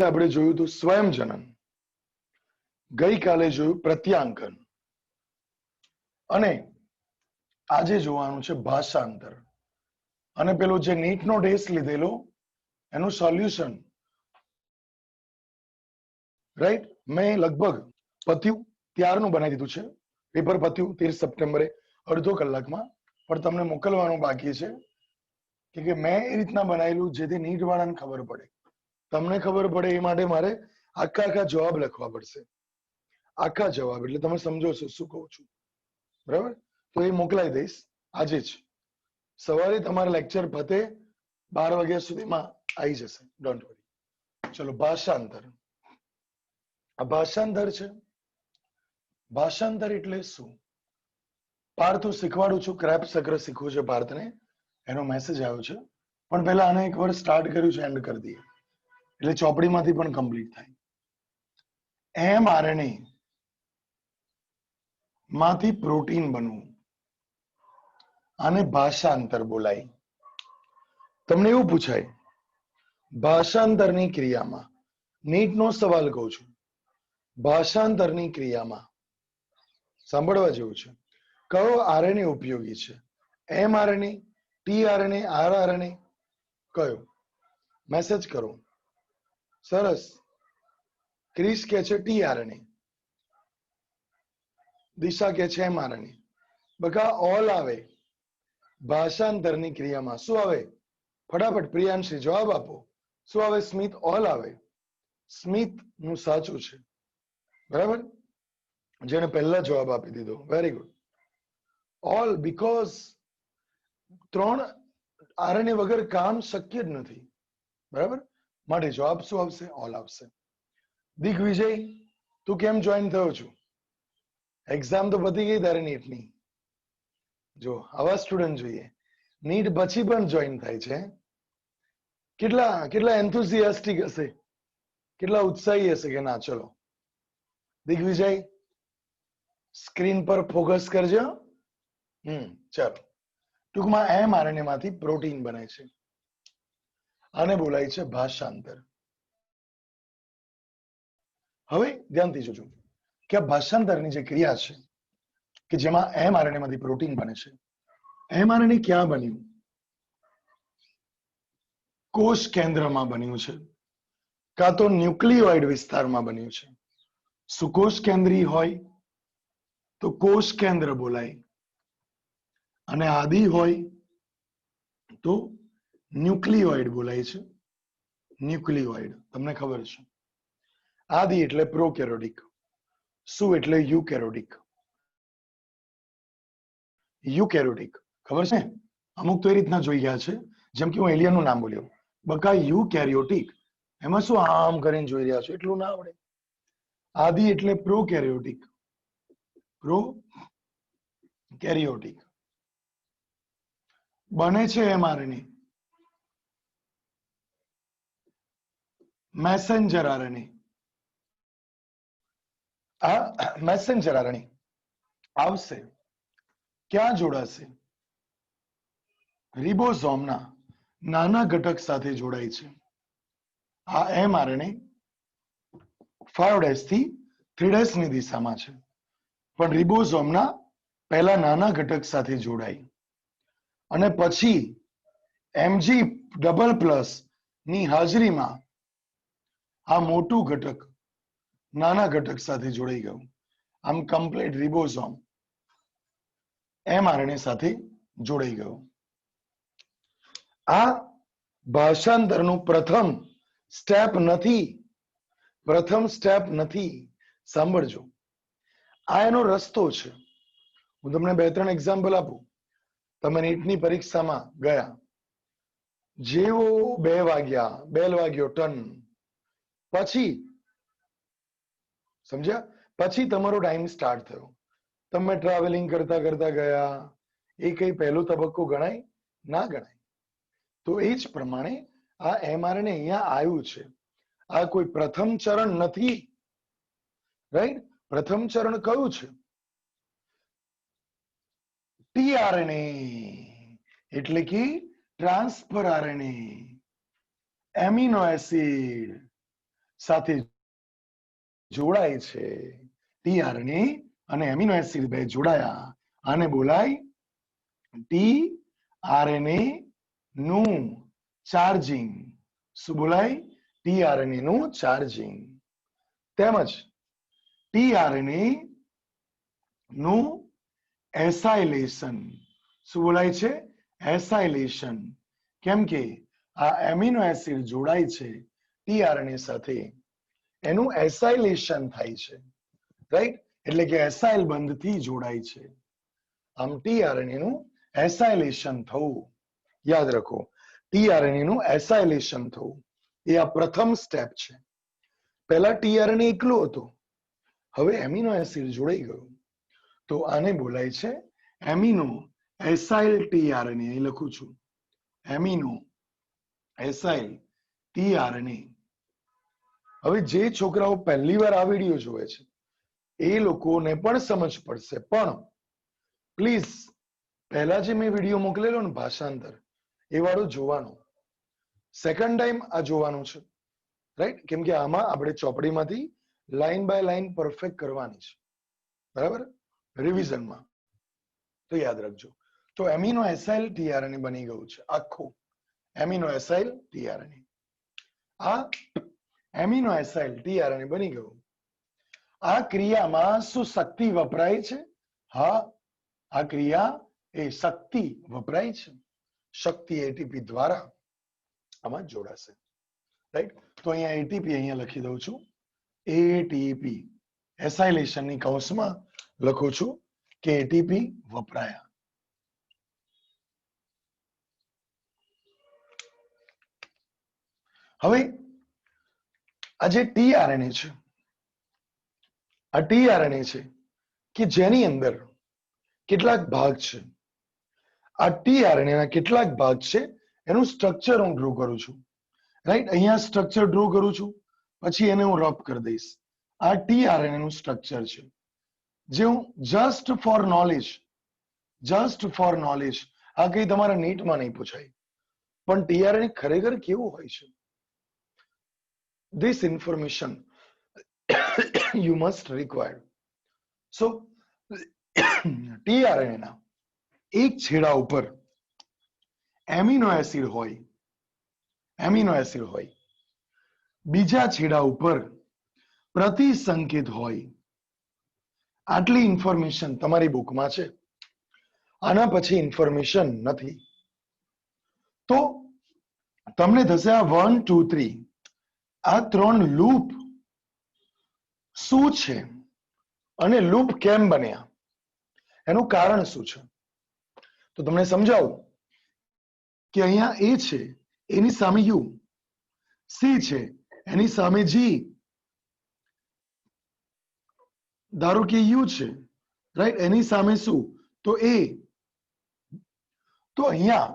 આપણે જોયું હતું સ્વયંજનન, ગઈકાલે જોયું પ્રત્યાંકન અને આજે જોવાનું છે ભાષાંતર. અને પેલો જે નીટનો ટેસ્ટ લીધેલો એનું સોલ્યુશન રાઈટ મેં લગભગ પત્યું ત્યારનું બનાવી દીધું છે. પેપર પત્યું 13 સપ્ટેમ્બરે અડધો કલાકમાં, પણ તમને મોકલવાનું બાકી છે કે મેં એ રીતના બનાવેલું જેથી નીટ વાળાને ખબર પડે, તમને ખબર પડે એ માટે મારે આખા જવાબ લખવા પડશે. આખા જવાબ એટલે તમે સમજો છો શું કહું છું, બરાબર? તો એ મોકલાઈ દઈશ આજે જ. સવારે તમારા લેક્ચર પતે 12 વાગ્યા સુધીમાં આવી જશે, ડોન્ટ વરી. ચલો ભાષાંતર. આ ભાષાંતર છે. ભાષાંતર એટલે શું? પાર્થ હું શીખવાડું છું, ક્રેપ સક્ર શીખવું છે પાર્થને, એનો મેસેજ આવ્યો છે. પણ પહેલા આને એક વાર સ્ટાર્ટ કર્યું છે, એન્ડ કરી દઈએ એટલે ચોપડીમાંથી પણ કમ્પ્લીટ થાય. mRNA માંથી પ્રોટીન બનવું, આને ભાષાંતર બોલાય. તમને એવું પૂછાય ભાષાંતરની ક્રિયામાં, નીટનો સવાલ કહું છું, ભાષાંતરની ક્રિયામાં સાંભળવા જેવું છે, કયો આરએનએ ઉપયોગી છે? mRNA, tRNA, rRNA? કયો? મેસેજ કરો. સરસ. ક્રિસ કે છે tRNA, દિશા કે છે mRNA. બકા ઓલ આવે ભાષાંતરની ક્રિયામાં. શું આવે? ફટાફટ પ્રિયાંશી જવાબ આપો. શું આવે? સ્મિત ઓલ આવે. સ્મિત નું સાચું છે, બરાબર? જેને પહેલા જવાબ આપી દીધો, very good. All, because 3 RNA વગર કામ શક્ય જ નથી, બરાબર? માટે જવાબ શું આવશે? ઓલ આવશે. દિગ્વિજય, તું કેમ જોઈન થયો છું? એક્ઝામ તો પતી ગઈ તારે નીટની. જો આવા સ્ટુડન્ટ જોઈએ, નીટ પછી પણ જોઈન થાય છે. કેટલા એન્થુસિયાસ્ટિક હશે, કેટલા ઉત્સાહી હશે કે ના ચલો. દિગ્વિજય સ્ક્રીન પર ફોકસ કરજો. ચાલો. ટૂંકમાં mRNA માંથી પ્રોટીન બને છે, આને બોલાય છે ભાષાંતર. હવે ધ્યાનથી જોજો કે આ ભાષાંતરની જે ક્રિયા છે કે જેમાં mRNA માંથી પ્રોટીન બને છે, mRNA ક્યાં બન્યું? કોષ કેન્દ્રમાં બન્યું છે, કાં તો ન્યુક્લિયોઇડ વિસ્તારમાં બન્યું છે. સુકોષ કેન્દ્રી હોય તો કોષ કેન્દ્ર બોલાય, અને આદિ હોય તો ન્યુક્લિયોઇડ બોલાય છે. ન્યુક્લિયોઇડ તમને ખબર છે. આદિ એટલે પ્રોકેરોટિક, શું એટલે યુકેરોટિક. યુકેરોટિક ખબર છે? અમુક તો એ રીતના જોઈ ગયા છે, જેમ કે હું એલિયનનું નામ બોલ્યો, બકા યુકેરિયોટિક, એમાં શું આમ કરીને જોઈ રહ્યા છો, એટલું ના આવડે. આદિ એટલે પ્રોકેરિયોટિક, પ્રોકેરિયોટિક. બને છે mRNA, મેસેન્જર આરએનએ. આ મેસેન્જર આરએનએ આવશે, ક્યાં જોડાશે? રિબોઝોમના નાના ઘટક સાથે જોડાય છે. આ mRNA 5' થી 3' ની દિશામાં છે, પણ રિબોઝોમના પહેલા નાના ઘટક સાથે જોડાય અને પછી Mg++ ની હાજરીમાં આ મોટું ઘટક નાના ઘટક સાથે જોડાઈ ગયું. આમ કમ્પ્લીટ રિબોઝોમ mRNA સાથે જોડાઈ ગયું. આ ભાષાંતરનું પ્રથમ સ્ટેપ નથી. સાંભળજો, આ એનો રસ્તો છે. હું તમને 2-3 એક્ઝામ્પલ આપું. તમે નીટની પરીક્ષામાં ગયા, જેવો 2 બેલ વાગ્યો ટન, પછી સમજ્યા? પછી તમારો ટાઈમ સ્ટાર્ટ થયો. તમે ટ્રાવેલિંગ કરતા કરતા ગયા. એ કઈ પહેલો તબક્કો ગણાય? ના ગણાય. તો એ જ પ્રમાણે આ mRNA અહીંયા આવ્યું છે. આ કોઈ પ્રથમ ચરણ નથી, રાઈટ? પ્રથમ ચરણ કયું છે? tRNA એટલે કે ટ્રાન્સફર આરએનએ, એમિનો એસિડ. સાથે જોડાય છે. ટીઆરએનએ અને એમિનો એસિડ બે જોડાયા, આને બોલાય ટીઆરએનએ નું ચાર્જિંગ. શું બોલાય? ટીઆરએનએ નું ચાર્જિંગ. તેમજ ટીઆરએનએ નું એસાઇલેશન. શું બોલાય છે? એસાઇલેશન. કેમ કે આ એમિનો એસિડ જોડાય છે ટીઆરએનએ સાથે, એનું એસાઇલેશન થાય છે, રાઈટ? એટલે કે એસાઇલ બંધથી જોડાય છે. આમ ટીઆરએનએ નું એસાઇલેશન થવું, યાદ રાખો, ટીઆરએનએ નું એસાઇલેશન થવું એ આ પ્રથમ સ્ટેપ છે. પહેલા ટીઆરએનએ એકલું હતું, હવે એમિનો એસિડ જોડાઈ ગયું, તો આને બોલાય છે એમિનો એસાઇલ ટીઆરએનએ. અહીં લખું છું, એમિનો એસાઇલ ટીઆરએનએ. હવે જે છોકરાઓ પહેલી વાર આ વિડીયો જોવે છે એ લોકોને પણ સમજ પડશે, પણ પ્લીઝ પહેલા જે મેં વિડીયો મોકલેલો ને ભાષાંતર, એ વાળો જોવાનો, સેકન્ડ ટાઈમ આ જોવાનું છે, રાઈટ? કેમ કે આમાં આપણે ચોપડીમાંથી લાઈન બાય લાઈન પરફેક્ટ કરવાની છે, બરાબર? રિવિઝનમાં. તો યાદ રાખજો. તો એમિનો એસાઇલ ટીઆરએનએ બની ગયું છે આખું, એમિનો એસાઇલ ટીઆરએનએ. આ એમિનો એસાઇલ ટીઆરએનએ બની ગયું. આ ક્રિયામાં શું શક્તિ વપરાય છે? હા, આ ક્રિયા એ શક્તિ વપરાય છે. શક્તિ એટીપી દ્વારા આમાં જોડાશે, રાઈટ? તો અહીંયા એટીપી અહીંયા લખી દઉં છું, એટીપી એસાઇલેશનની કૌંસમાં લખું છું કે એટીપી વપરાયા. હવે આ જે ટીઆરએનએ છે, આ ટીઆરએનએ છે કે જેની અંદર કેટલાક ભાગ છે. આ ટીઆરએનએ ના કેટલાક ભાગ છે, એનું સ્ટ્રક્ચર હું ડ્રો કરું છું, રાઈટ? અહીંયા સ્ટ્રક્ચર ડ્રો કરું છું, પછી એને હું રફ કરી દઈશ. આ ટીઆરએનએ નું સ્ટ્રક્ચર છે, જે હું જસ્ટ ફોર નોલેજ, આ કઈ તમારા નીટમાં નહીં પૂછાય, પણ ટીઆરએનએ ખરેખર કેવું હોય છે, this information you must require. So tRNA ના એક છેડા ઉપર એમિનો એસિડ હોય, બીજા છેડા ઉપર પ્રતિસંકેત હોય. આટલી ઇન્ફોર્મેશન તમારી બુકમાં છે, આના પછી ઇન્ફોર્મેશન નથી. તો તમને થશે આ 1 2 3, આ 3 લૂપ શું છે અને લૂપ કેમ બન્યા, એનું કારણ શું છે? તો તમને સમજાવું કે અહીંયા એ છે, એની સામે યુ, સી છે, એની સામે જી, ધારો કે યુ છે, રાઈટ? એની સામે શું? તો એ. તો અહીંયા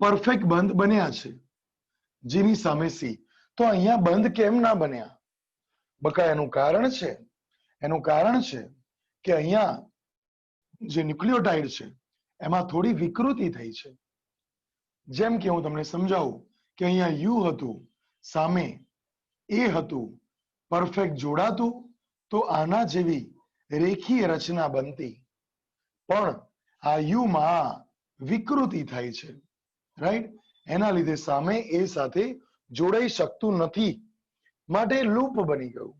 પરફેક્ટ બંધ બન્યા છે, જેની સામે સી. તો અહીંયા બંધ કેમ ના બન્યા? બકા એનું કારણ છે કે અહીંયા જે ન્યુક્લિયોટાઇડ છે એમાં થોડી વિકૃતિ થઈ છે. જેમ કે હું તમને સમજાવું કે અહીંયા યુ હતું, સામે એ હતું, પરફેક્ટ જોડાતું તો આના જેવી રેખીય રચના બનતી, પણ આ યુ માં વિકૃતિ થાય છે, રાઈટ? એના લીધે સામે એ સાથે જોડાઈ શકતું નથી, માટે લૂપ બની ગયું,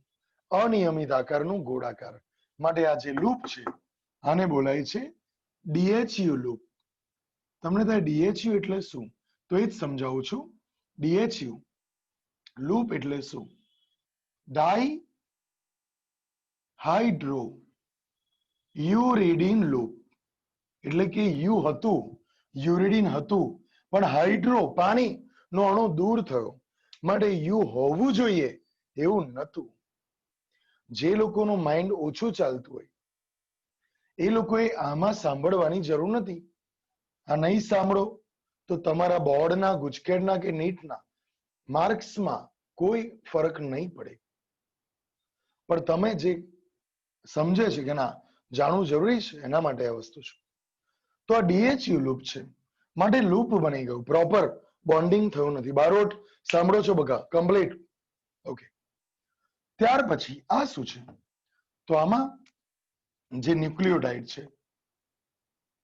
અનિયમિત આકારનું ગોળાકાર. માટે આ જે લૂપ છે આને બોલાય છે ડીએચયુ લૂપ. તમને થાય ડીએચયુ એટલે શું? તો એ જ સમજાવું છું. ડીએચયુ લૂપ એટલે શું? ડાઈ હાઇડ્રો યુરિડીન લૂપ. એટલે કે યુ હતું, યુરિડીન હતું, પણ હાઇડ્રો પાણી નો અણુ દૂર થયો, માટે યુ હોવું જોઈએ એવું નતું. જે લોકોનું માઇન્ડ ઓછું ચાલતું હોય એ લોકોએ આમાં સાંભળવાની જરૂર નથી. આ નહીં સાંભળો તો તમારા બોર્ડના, ગુજકેટના કે નીટના માર્ક્સમાં કોઈ ફરક નહીં પડે. પણ તમે જે સમજે છે કે ના જાણવું જરૂરી છે, એના માટે આ વસ્તુ છે. તો આ ડીએચયુ લૂપ છે, માટે લૂપ બની ગયું, પ્રોપર બોન્ડિંગ થયું નથી. બારોટ સાંભળો છો બકા? કમ્પ્લીટ. ઓકે, ત્યાર પછી આ શું છે? તો આમાં જે ન્યુક્લિયોટાઇડ છે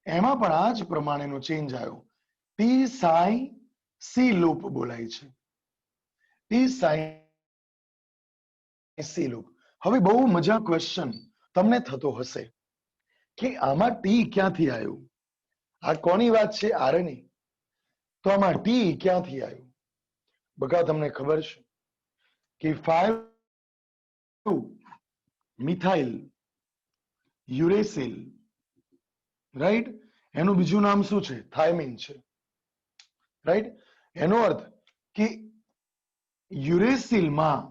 એમાં પણ આ જ પ્રમાણેનો ચેન્જ આવ્યો. ટી સાઈ સી લૂપ બોલાય છે. T psi C loop. હવે બહુ મજા ક્વેશ્ચન તમને થતો હશે કે આમાં ટી ક્યાંથી આવ્યું? આ કોની વાત છે? આરએનએ. તો આમાં ટી ક્યાંથી આવ્યું? બકા તમને ખબર છે કે 5 મિથાઇલ યુરેસિલ, રાઈટ, એનું બીજું નામ શું છે? થાઇમિન છે, રાઈટ. એનો અર્થ કે યુરેસિલમાં,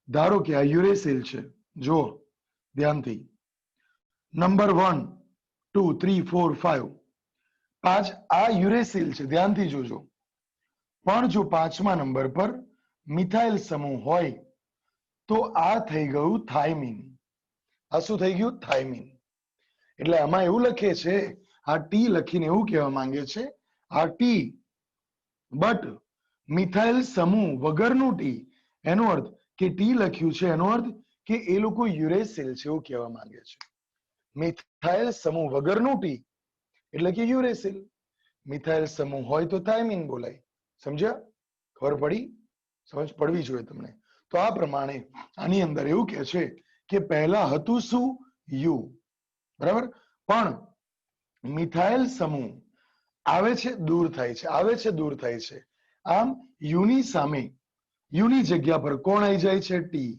ધારો કે આ યુરેસિલ છે, જો ધ્યાનથી, નંબર 1 2 3 4 5, 5 આ યુરેસિલ છે, ધ્યાનથી જોજો. પણ જો 5મા નંબર પર મિથાઇલ સમૂહ હોય તો આ થઈ ગયું થાઇમિન. આ શું થઈ ગયું? થાઇમિન. એટલે આમાં એવું લખે છે, આ ટી લખીને એવું કહેવા માંગે છે, આ ટી બટ મિથાઇલ સમૂહ વગરનું ટી. એનો અર્થ કે ટી લખ્યું છે એનો અર્થ કે એ લોકો યુરેસિલ છે એવું કહેવા માંગે છે. મિથાઇલ સમૂહ વગરનું ટી એટલે કે યુરેસિલ. મિથાઇલ સમૂહ હોય તો થાઇમિન બોલાય. સમજ્યા? ખબર પડી? સમજ પડવી જોઈએ તમને. તો આ પ્રમાણે આની અંદર એવું કે છે કે પહેલા હતું શું? યુ, બરાબર. પણ મિથાઇલ સમૂહ આવે છે દૂર થાય છે, આવે છે દૂર થાય છે. આમ યુની સામે, યુની જગ્યા પર કોણ આવી જાય છે? T,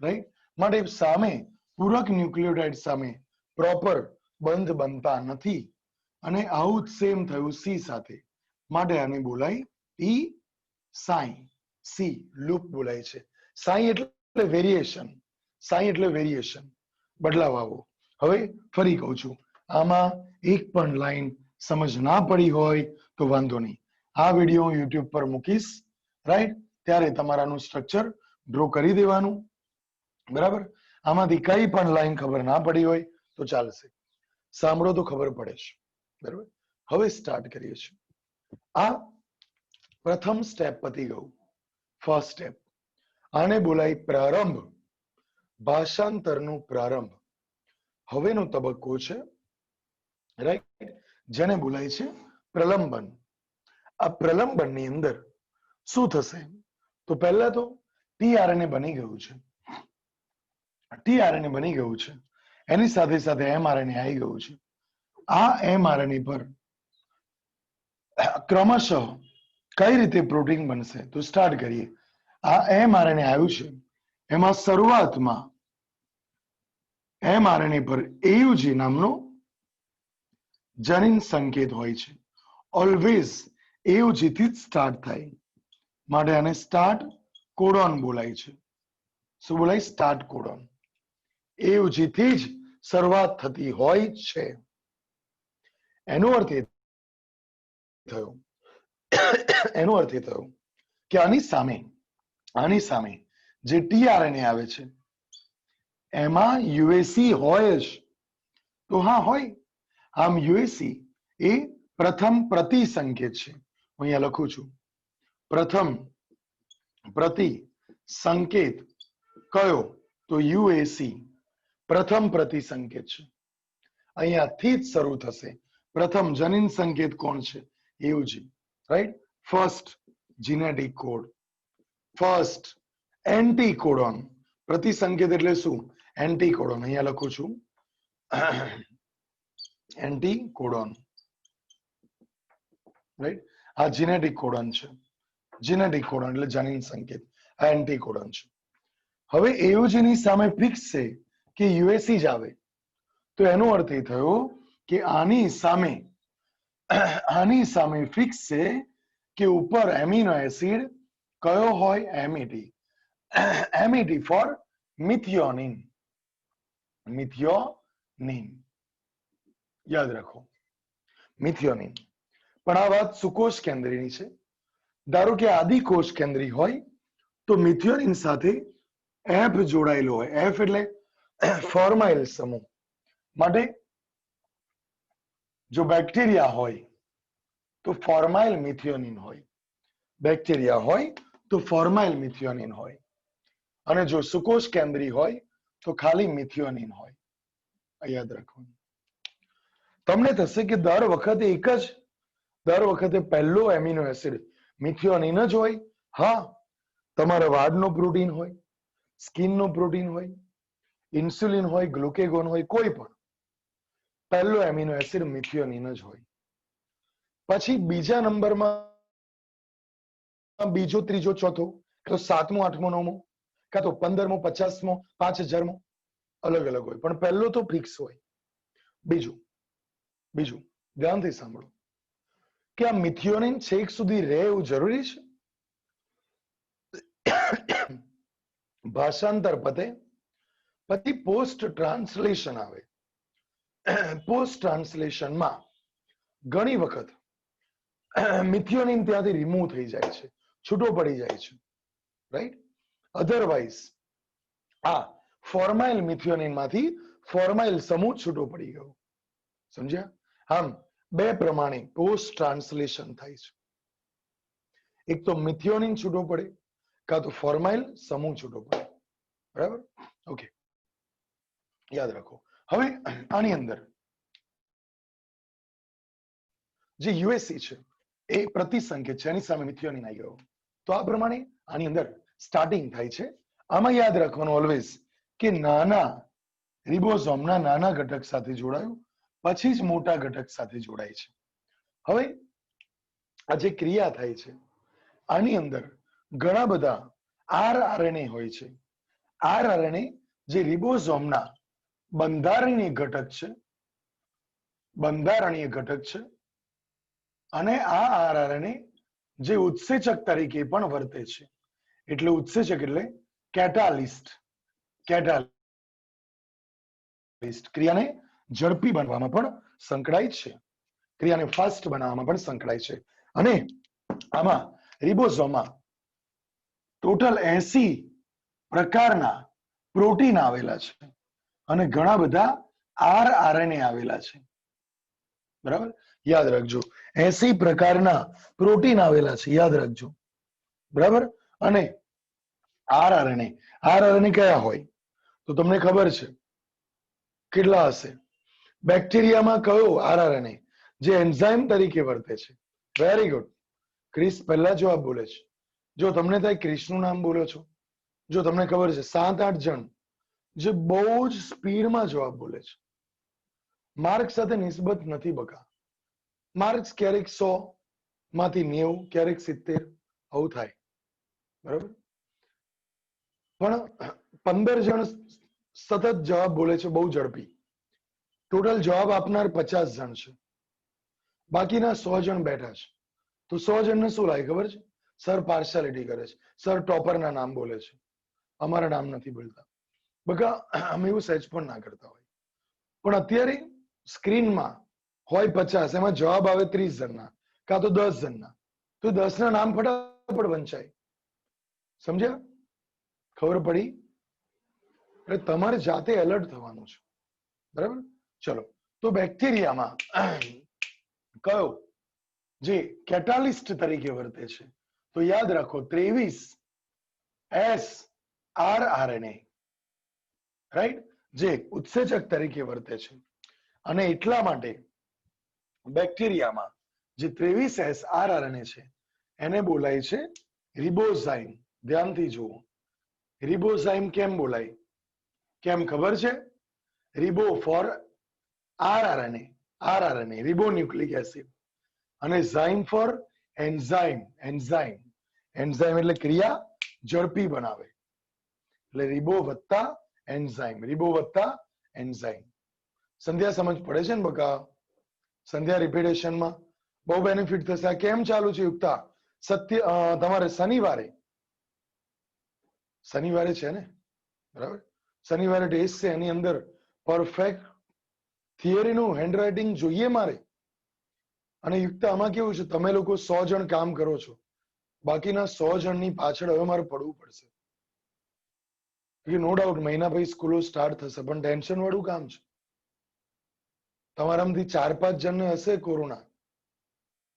right. માટે સામે પૂરક ન્યુક્લિયોટાઇડ સામે પ્રોપર બંધ બનતા નથી. અને આવું જ સેમ થયું સી સાથે. માટે આને બોલાય ટી સાઈ સી લૂપ બોલાય છે. સાઈ એટલે વેરિએશન, સાઈ એટલે વેરિએશન, બદલાવ આવો. હવે ફરી કહું છું, આમાં એક પણ લાઈન સમજ ના પડી હોય તો વાંધો નહીં, આ વિડીયો હું યુટ્યુબ પર મૂકીશ, રાઈટ, ત્યારે તમારાનું સ્ટ્રક્ચર ડ્રો કરી દેવાનું, બરાબર. આમાંથી કઈ પણ લાઈન ખબર ના પડી હોય તો ચાલશે, સાંભળો તો ખબર પડે છે, બરાબર. હવે સ્ટાર્ટ કરીએ છીએ. આ પ્રથમ સ્ટેપ પતી ગયું, ફર્સ્ટ સ્ટેપ. આને બોલાય પ્રારંભ, ભાષાંતરનું પ્રારંભ. હવેનો તબક્કો છે, રાઈટ, જેને બોલાય છે પ્રલંબન. આ પ્રલંબનની અંદર શું થશે? તો પહેલા તો ટીઆરએનએ બની ગયું છે, ટીઆરએનએ બની ગયું છે, એની સાથે સાથે એમઆરએનએ આવી ગયું છે. આ એમઆરએનએ પર ક્રમશઃ કઈ રીતે પ્રોટીન બનશે? તો સ્ટાર્ટ કરીએ. આ એમઆરએનએ આવ્યું છે, એમાં શરૂઆતમાં એમઆરએનએ પર એયુજી નામનો જનીન સંકેત હોય છે. ઓલવેઝ એયુજી થી જ સ્ટાર્ટ થાય, માટે આને સ્ટાર્ટ કોડોન બોલાય છે. શું બોલાય? Start codon. એયુજી થી જ શરૂઆત થતી હોય છે. એનો અર્થ એ થયો, એનો અર્થ એ થયો કે આની સામે જે ટીઆરએનએ આવે છે એમાં યુએસી હોય જ. તો હા હોય. આમ યુએસી એ પ્રથમ પ્રતિ સંકેત છે. હું અહીંયા લખું છું, પ્રથમ પ્રતિ સંકેત કયો? તો યુએસી પ્રથમ પ્રતિ સંકેત છે. અહીંયાથી જ શરૂ થશે. પ્રથમ જનીન સંકેત કોણ છે? AUG, right. First genetic code, first anticodon. પ્રતિ સંકેત એટલે શું? એન્ટીકોડોન. અહીંયા લખું છું એન્ટીકોડોન, રાઈટ. આ જીનેટિક કોડોન છે, જીનેટિક કોડોન એટલે જનીન સંકેત, આ એન્ટીકોડોન છે. હવે એયુજી ની સામે ફિક્સ છે કે યુએસી જ આવે, તો એનો અર્થ એ થયો કે આની સામે ફિક્સ છે કે ઉપર એમિનો એસિડ કયો હોય? એમિટી. એમિટી ફોર મિથિયોનિન, મિથિયોનિન યાદ રાખો, મિથિયોનિન. પણ આ વાત સુકોષ કેન્દ્રીની છે. ધારો કે આદિકોષ કેન્દ્રી હોય તો મિથિયોનિન સાથે એફ જોડાયેલો હોય. એફ એટલે ફોર્માઇલ સમૂહ. માટે જો બેક્ટેરિયા હોય તો ફોર્માઇલ મિથિયોનિન હોય, બેક્ટેરિયા હોય તો ફોર્માઇલ મિથિયોનિન હોય. અને જો સુકોશ કેન્દ્રી હોય તો ખાલી મિથિયોનિન હોય. યાદ રાખવાનું. તમને થશે કે દર વખતે પહેલો એમિનો એસિડ મિથિયોનિન જ હોય. હા, તમારા વાળનો પ્રોટીન હોય, સ્કિનનો પ્રોટીન હોય, ઇન્સ્યુલિન હોય, ગ્લુકેગોન હોય, કોઈ પણ પહેલો એમિનો એસિડ મિથિયોનિન જ હોય. પછી બીજા નંબરમાં બીજો, ત્રીજો, ચોથો, તો 7મો, 8મો, 9મો, કાં તો 15મો, 50મો, 5000મો અલગ અલગ હોય, પણ પહેલો તો ફિક્સ હોય. બીજું ધ્યાનથી સાંભળો કે આ મિથિયોનિન છેક સુધી રહે એવું જરૂરી છે? ભાષાંતર પતે પછી પોસ્ટ ટ્રાન્સલેશન આવે. પોસ્ટ ટ્રાન્સલેશનમાં ઘણી વખત મિથિયોનિન ત્યાંથી રિમૂવ થઈ જાય છે, છૂટો પડી જાય છે, રાઈટ? અધરવાઇઝ આ ફોર્માઇલ મિથિયોનિન માંથી ફોર્માઇલ સમૂહ છૂટો પડી ગયો. સમજ્યા? આમ બે પ્રમાણે પોસ્ટ ટ્રાન્સલેશન થાય છે. એક તો મિથિયોનિન છૂટો પડે, કાં તો ફોર્માઇલ સમૂહ છૂટો પડે. બરાબર? ઓકે, યાદ રાખો. હવે આની અંદર જે યુએસસી છે એ પ્રતિસંકેત છે, એની સામે મિથિયોનિન આવી ગયો. તો આ પ્રમાણે આની અંદર સ્ટાર્ટિંગ થાય છે. આમાં યાદ રાખવાનું ઓલવેઝ કે નાના રિબોઝોમના નાના ઘટક સાથે જોડાયું, પછી જ મોટા ઘટક સાથે જોડાય છે. હવે આ જે ક્રિયા થાય છે આની અંદર ઘણા બધા આરઆરએનએ હોય છે. આરઆરએનએ જે રિબોઝોમના બંધારણીય ઘટક છે અને આ આરઆરએનએ જે ઉત્સેચક તરીકે પણ વર્તે છે. એટલે ઉત્સેચક એટલે કેટાલિસ્ટ. ક્રિયાને ઝડપી બનાવવામાં પણ સંકળાય છે, ક્રિયાને ફાસ્ટ બનાવવામાં પણ સંકળાય છે. અને આમાં રિબોઝોમમાં ટોટલ 80 પ્રકારના પ્રોટીન આવેલા છે અને ઘણા બધા આરઆરએનએ આવેલા છે. બરાબર? યાદ રાખજો, 80 પ્રકારના પ્રોટીન આવેલા છે, યાદ રાખજો. બરાબર? અને આરઆરએનએ કયા હોય તો તમને ખબર છે કેટલા હશે? બેક્ટેરિયામાં કયો આરઆરએનએ જે એન્ઝાઇમ તરીકે વર્તે છે? Very good. ક્રિસ પહેલા જવાબ બોલે છે. જો તમને થાય ક્રિસનું નામ બોલો છો, જો તમને ખબર છે 7-8 જણ જે બહુ જ સ્પીડમાં જવાબ બોલે છે. માર્ક સાથે નિસ્બત નથી બકા. માર્ક્સ ક્યારેક 100 માંથી 90, ક્યારેક 70, આવું થાય. બરાબર? પણ 15 જણ સતત જવાબ બોલે છે બહુ ઝડપી. ટોટલ જવાબ આપનાર 50 જણ છે, બાકીના 100 જણ બેઠા છે. તો 100 જણને શું લાગે ખબર છે? સર પાર્શિયાલિટી કરે છે, સર ટોપરના નામ બોલે છે, અમારા નામ નથી બોલતા. બકા અમે એવું સહેજ પણ ના કરતા હોય. પણ અત્યારે સ્ક્રીનમાં હોય 50, એમાં જવાબ આવે 30 જણના કાં તો 10 જણના, તો 10 ના નામ ફટાફટ વંચાય. સમજ્યા? ખબર પડી? એટલે તમારે જાતે એલર્ટ થવાનું છે. બરાબર? ચલો, તો બેક્ટેરિયામાં કયો જે કેટાલિસ્ટ તરીકે વર્તે છે તો યાદ રાખો 23S આરઆરએનએ, રાઈટ? જે ઉત્સેચક તરીકે વર્તે છે. અને એટલા માટે બેક્ટેરિયામાં જે 23S આરઆરએનએ છે એને બોલાય છે રિબોઝાઇમ. ધ્યાનથી જુઓ, રિબોઝાઇમ કેમ બોલાય? કેમ ખબર છે? રિબો ફોર આરઆરએનએ, રિબોન્યુક્લિક એસિડ, અને ઝાઇમ ફોર એન્ઝાઇમ. એન્ઝાઇમ એટલે ક્રિયા ઝડપી બનાવે, એટલે રિબો વત્તા એન્ઝાઇમ. સંધ્યા સમજ પડે છે ને બકા? સંધ્યા રિપીટેશનમાં બહુ બેનિફિટ થશે. આ કેમ ચાલુ છે યુક્તા? તમારે શનિવારે છે ને? બરાબર? શનિવારે ટેસ્ટ છે, એની અંદર પરફેક્ટ થિયરીનું હેન્ડરાઇટિંગ જોઈએ મારે. અને યુક્ત આમાં કેવું છે, તમે લોકો 100 જણ કામ કરો છો, બાકીના 100 જણની પાછળ હવે મારે પડવું પડશે. નો ડાઉટ મહિના પછી સ્કૂલો સ્ટાર્ટ થશે, પણ ટેન્શન વાળું કામ છે. તમારામાંથી 4-5 જણને હશે કોરોના,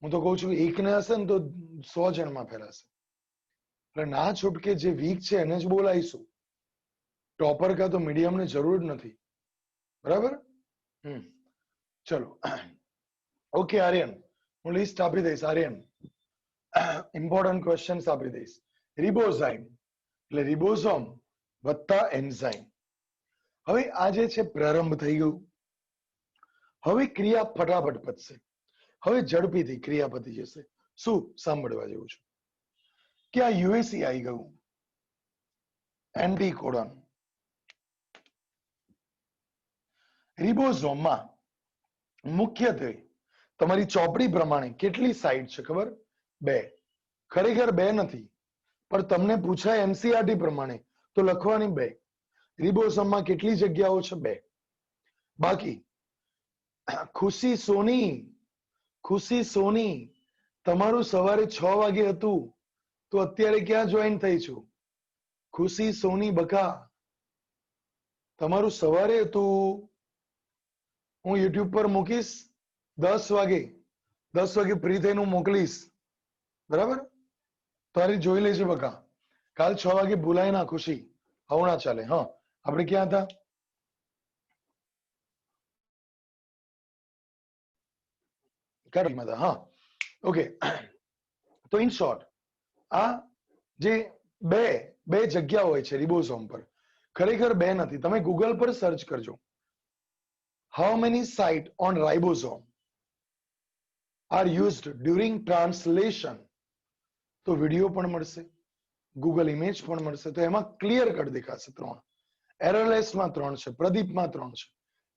હું તો કહું છું એકને હશે ને તો 100 જણમાં ફેલાશે. એટલે ના છૂટકે જે વીક છે એને જ બોલાવીશું. टॉपर का तो मीडियम ने जरूर નથી બરાબર ચલો ઓકે આર્યન હું લિસ્ટ આપી દઈશ આર્યન ઇમ્પોર્ટન્ટ ક્વેશ્ચન્સ આપી દઈશ રિબોઝાઇમ એટલે રિબોઝોમ વત્તા એન્ઝાઇમ હવે આ જે છે પ્રારંભ થઈ ગયું હવે ક્રિયા ફટાફટ પતશે હવે ઝડપીથી ક્રિયા પતી જશે શું સાંભળવા જેવું છે કે આ યુએસી આવી ગયું એન્ટીકોડન રિબોઝોમમાં મુખ્યત્વે તમારી ચોપડી પ્રમાણે કેટલી સાઇટ છે ખબર બે ખરેખર બે નથી પણ તમને પૂછાય એનસીઆરટી પ્રમાણે તો લખવાની બે રિબોઝોમમાં કેટલી જગ્યાઓ છે બે બાકી ખુશી સોની તમારું સવારે 6 વાગે હતું તો અત્યારે ક્યાં જોઈન થઈ છું ખુશી સોની બકા તમારું સવારે હતું હું યુટ્યુબ પર મૂકીશ 10 વાગે ફ્રી થઈને હું મોકલીશ બરાબર તારી જોઈ લેજે બકા કાલ 6 વાગે ભૂલાય ના ખુશી આવું ના ચાલે હા આપણે ક્યાં હતા હા ઓકે તો ઇન શોર્ટ આ જે બે જગ્યા હોય છે રિબોઝોમ પર ખરેખર બે નથી તમે ગૂગલ પર સર્ચ કરજો how many site on ribosome are used during translation તો વિડીયો પણ મળશે ગૂગલ ઇમેજ પણ મળશે તો એમાં ક્લિયર કટ દેખાશે 3 એરરલેસમાં 3 છે પ્રદીપમાં 3 છે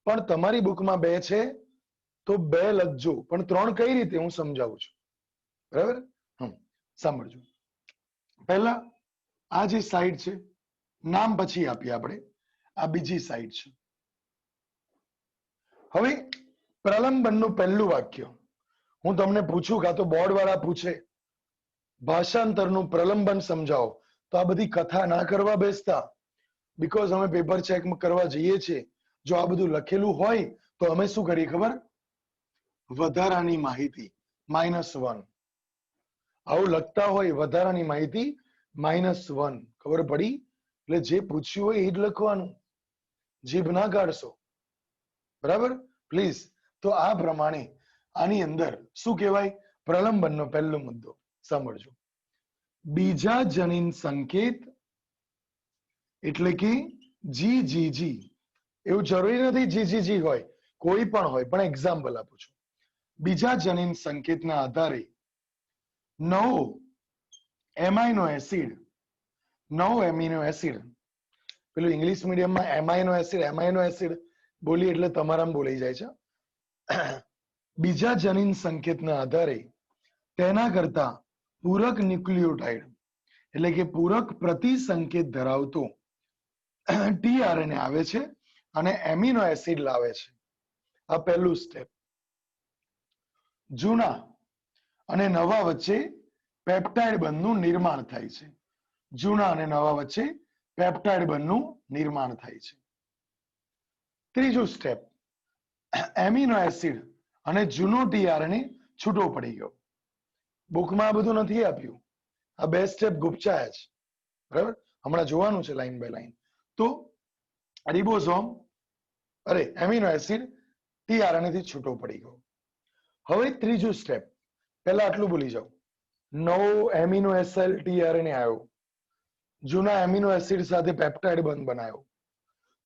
પણ તમારી બુકમાં 2 છે તો 2 લખજો પણ 3 કઈ રીતે હું સમજાવું છું બરાબર સાંભળજો પહેલા આ જે સાઇટ છે નામ પછી આપીએ આપણે આ બીજી સાઇટ છે હવે પ્રલંબનનું પહેલું વાક્ય હું તમને પૂછું કાં તો બોર્ડ વાળા પૂછે ભાષાંતરનું પ્રલંબન સમજાવો તો આ બધી કથા ના કરવા બેસતા બીકોઝ અમે પેપર ચેક કરવા જઈએ છીએ જો આ બધું લખેલું હોય તો અમે શું કરીએ ખબર વધારાની માહિતી -1 આવું લખતા હોય વધારાની માહિતી -1 ખબર પડી એટલે જે પૂછ્યું હોય એ જ લખવાનું જીભ ના કાઢશો બરાબર પ્લીઝ તો આ પ્રમાણે આની અંદર શું કહેવાય પ્રલંબનનો પહેલો મુદ્દો સાંભળજો બીજા જનીન સંકેત એટલે કે જીજીજી એવું જરૂરી નથી જીજીજી હોય કોઈ પણ હોય પણ એક્ઝામ્પલ આપું છું બીજા જનીન સંકેતના આધારે નવો એમાઇનો એસિડ પેલું ઇંગ્લિશ મીડિયમમાં એમાઇનો એસિડ બોલી એટલે તમારામાં બોલાઈ જાય છે બીજા જનીન સંકેતના આધારે તેના કરતા પૂરક ન્યુક્લિયોટાઇડ એટલે કે પૂરક પ્રતિસંકેત ધરાવતો ટીઆરએનએ આવે છે અને એમિનો એસિડ લાવે છે આ પહેલું સ્ટેપ જૂના અને નવા વચ્ચે પેપ્ટાઇડ બંધનું નિર્માણ થાય છે જૂના અને નવા વચ્ચે પેપ્ટાઇડ બંધનું નિર્માણ થાય છે ત્રીજું સ્ટેપ એમિનો એસિડ અને જૂનો ટીઆરએનએ છૂટો પડી ગયો બુકમાં આ બધું નથી આપ્યું આ બે સ્ટેપ ગુપચાયા છે બરાબર હમણાં જોવાનું છે લાઈન બાય લાઈન તો રિબોઝોમ એમિનો એસિડ ટીઆરએનએ થી છૂટો પડી ગયો હવે ત્રીજું સ્ટેપ પહેલા આટલું ભૂલી જાઓ નવો એમિનો એસિડ ટીઆરએનએ આવ્યો જૂના એમિનો એસિડ સાથે પેપ્ટાઇડ બંધ બનાવ્યો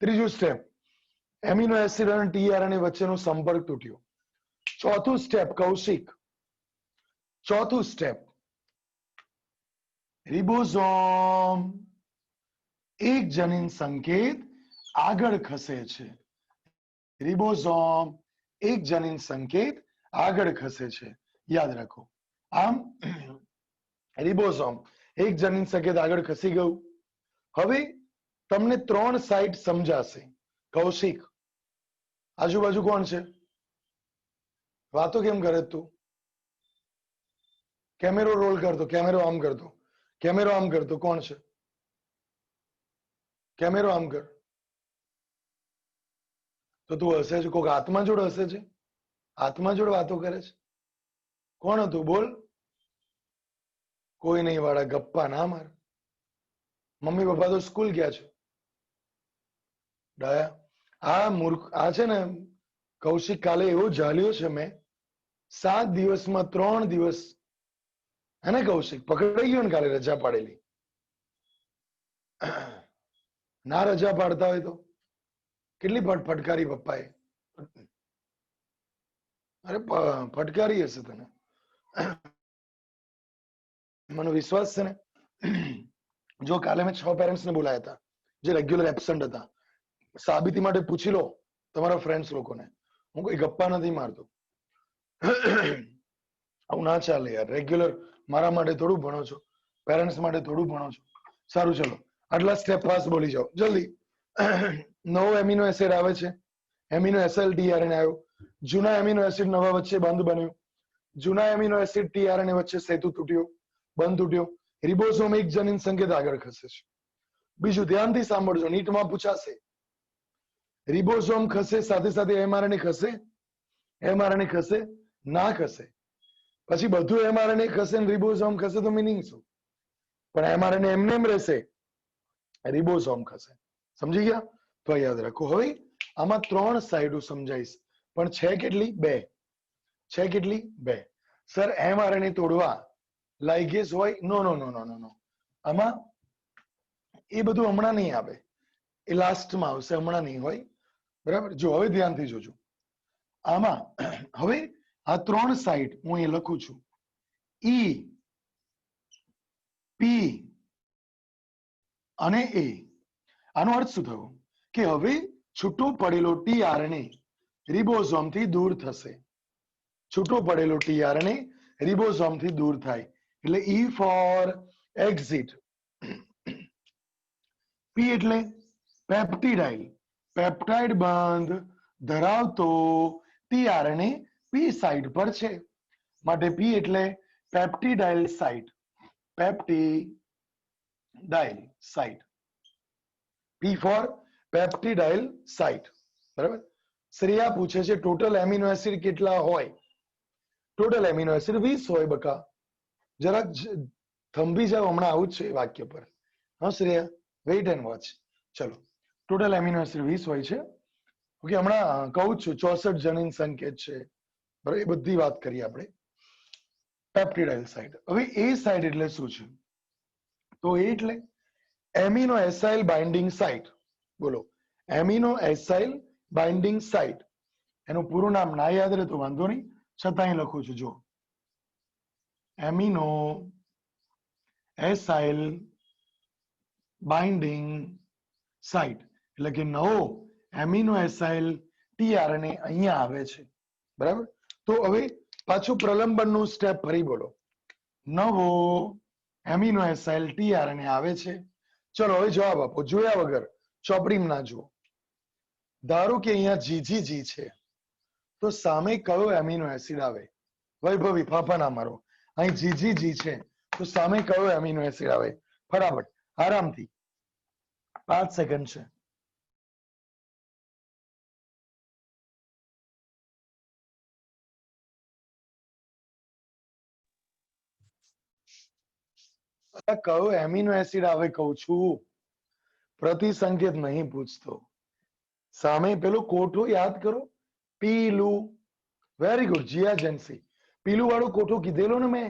ત્રીજું સ્ટેપ એમિનો એસિડ અને ટીઆરએનએ વચ્ચેનો સંપર્ક તૂટ્યો ચોથું સ્ટેપ કૌશિક ચોથું સ્ટેપ રિબોઝોમ એક જનીન સંકેત આગળ ખસે છે રિબોઝોમ એક જનીન સંકેત આગળ ખસે છે યાદ રાખો આમ રિબોઝોમ એક જનીન સંકેત આગળ ખસી ગયું હવે તમને 3 સાઇટ સમજાશે કૌશિક આજુબાજુ કોણ છે વાતો કેમ કરે તું કેમેરો રોલ કરતો કેમેરો આમ કરતો કોણ છે કેમેરો આમ કર તો તું હસે છે કોક આત્મા જોડ હસે છે આત્મા જોડ વાતો કરે છે કોણ હતું બોલ કોઈ નહીં વાળા ગપ્પા ના માર મમ્મી પપ્પા તો સ્કૂલ ગયા છે ડાયા આ મૂર્ખ આ છે ને કૌશિક કાલે એવો ઝાલ્યો છે મેં 7 દિવસમાં 3 દિવસ હે ને કૌશિક પકડાઈ ગયો ને કાલે રજા પાડેલી ના રજા પાડતા હોય તો કેટલી ફટકારી પપ્પાએ અરે ફટકારી હશે તને મને વિશ્વાસ છે ને જો કાલે મેં 6 પેરેન્ટ્સ ને બોલાયા હતા જે રેગ્યુલર એબસન્ટ હતા સાબિતી માટે પૂછી લો તમારા ફ્રેન્ડ્સ લોકોને હું કોઈ ગપ્પા નથી મારતો આવું ના ચાલે યાર રેગ્યુલર મારા માટે થોડું ભણો છો પેરેન્ટ્સ માટે થોડું ભણો છો સારું ચલો આટલા સ્ટેપ ફાસ્ટ બોલી જાઓ જલ્દી નવો એમિનો એસિડ આવે છે એમિનો એસએલ ટીઆરએનએ આવ્યો જૂના એમિનો એસિડ નવા વચ્ચે બંધ બન્યું જૂના એમિનો એસિડ ટીઆરએનએ વચ્ચે સેતુ તૂટ્યો બંધ તૂટ્યો રિબોસોમ એક જનીન સંકેત આગળ ખસે છે બીજું ધ્યાનથી સાંભળજો નીટમાં પૂછાશે રિબોસોમ ખસે સાથે સાથે એમઆરએનએ ખસે એમઆરએનએ ખસે ના ખસે પછી બધું એમઆરએનએ ખસે ને રિબોસોમ ખસે તો મીનિંગ શું પણ એમઆરએનએ એમને એમ રહેશે રિબોસોમ ખસે સમજી ગયા તો યાદ રાખો હવે આમાં 3 સાઈડો સમજાઈશ પણ છે કેટલી 2 છે કેટલી 2 સર એમઆરએનએ તોડવા લાઇગેસ હોય નો નો નો નો નો આમાં એ બધું હમણાં નહીં આવે એ લાસ્ટમાં આવશે હમણાં નહીં હોય બરાબર જો હવે ધ્યાનથી જોજો આમાં હવે આ 3 સાઈડ હું અહીં લખું છું ઈ પી અને એ આનો અર્થ શું થયો કે હવે છૂટો પડેલો ટીઆરએનએ રિબોસોમ થી દૂર થશે છૂટો પડેલો ટીઆરએનએ રિબોસોમ થી દૂર થાય એટલે ઈ ફોર એક્ઝિટ પી એટલે પેપ્ટિડાઇલ પેપ્ટાઇડ બંધ ધરાવતો ટીઆરએનએ પી સાઇટ પર છે માટે પી એટલે પેપ્ટિડાઇલ site પેપ્ટિડાઇલ site P four પેપ્ટિડાઇલ site બરાબર શ્રેયા પૂછે છે ટોટલ એમિનો એસિડ કેટલા હોય ટોટલ એમિનો એસિડ 20 હોય બકા જરાક થંભી જાવ હમણાં આવું જ છે વાક્ય પર હા શ્રેયા વેઇટ એન્ડ વોચ ચલો ટોટલ એમિનો એસિડ 20 હોય છે ઓકે હમણાં કહું છું 64 જનીન સંકેત છે બરાબર એ બધી વાત કરીએ આપણે પેપ્ટિડાઇલ સાઇટ હવે એ સાઇટ એટલે શું છે તો એ એટલે એમિનો એસાઇલ બાઇન્ડિંગ સાઇટ બોલો એમિનો એસાઇલ બાઇન્ડિંગ સાઇટ એનું પૂરું નામ ના યાદ રહે તો વાંધો નહીં છતાં લખું છું જો એમિનો એસાઇલ બાઇન્ડિંગ સાઇટ એટલે કે નવો એમિનો એસાઇલ ટીઆરએનએ અહીંયા આવે છે બરાબર તો હવે પાછું પ્રલંબનનું સ્ટેપ ફરી બોલો નવો એમિનો એસાઇલ ટીઆરએનએ આવે છે ચલો હવે જવાબ આપો જોયા વગર ચોપડીમાં ના જુઓ ધારો કે અહીંયા જીજીજી છે તો સામે કયો એમિનો એસિડ આવે વૈભવી ફાફા ના મારો અહીં જીજીજી છે તો સામે કયો એમિનો એસિડ આવે ફટાફટ આરામથી 5 સેકન્ડ છે કયો એમિનો એસિડ આવે કહું છું પ્રતિ સંકેત નહીં પૂછતો સામે પેલો કોઠો યાદ કરો પીલું વેરી ગુડ જીયા જેન્સી પીલું વાળો કોઠો કીધેલો ને મેં